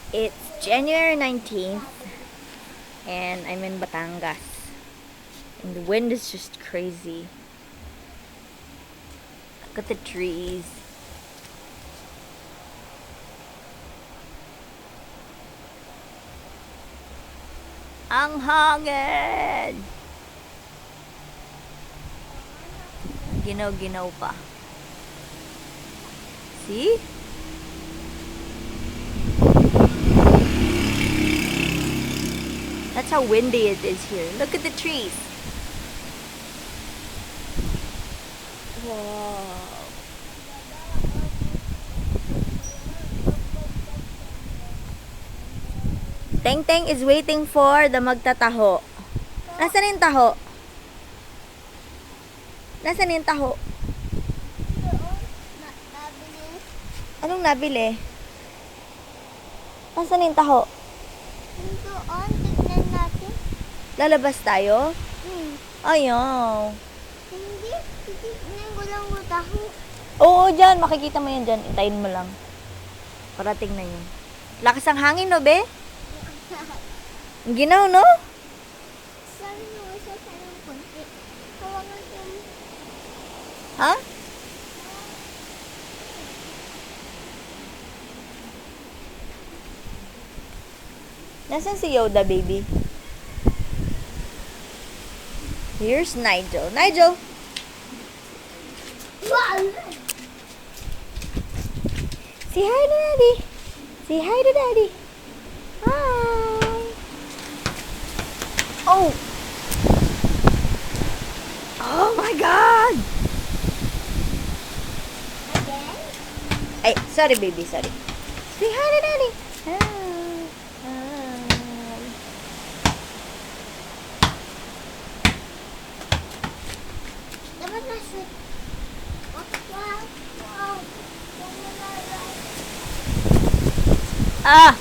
It's January 19th and I'm in Batangas. And the wind is just crazy. Look at the trees. Ang hangin! Ginaw-ginaw pa. See? That's how windy it is here. Look at the trees. Wow. Teng Teng is waiting for the magtataho. Nasaan yung taho? Nasaan yung taho? Anong nabili? Nasaan yung taho? Doon, tignan natin. Lalabas tayo? Ayaw. Hindi, titignan ko lang yung taho. Oo, dyan. Makikita mo yan dyan. Intayin mo lang. Parating na yun. Lakas ang hangin, no, be? Ang ginaw, no? Sabi mo, isa sa ng konti. Hawakan ko. Ha? Nasaan si Yoda, baby? Here's Nigel. Nigel! Say hi to Daddy. Say hi to Daddy. Hi. Oh! Oh my God! Again? Ay, sorry baby, sorry. Say hi to Daddy. Hi. Dapat na-shoot. Wow. Wow. Ah!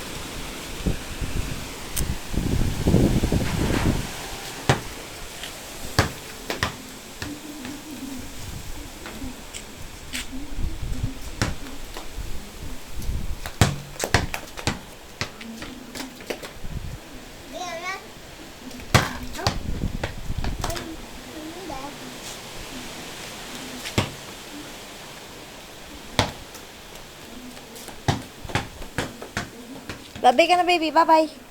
Babay ka na baby, bye-bye.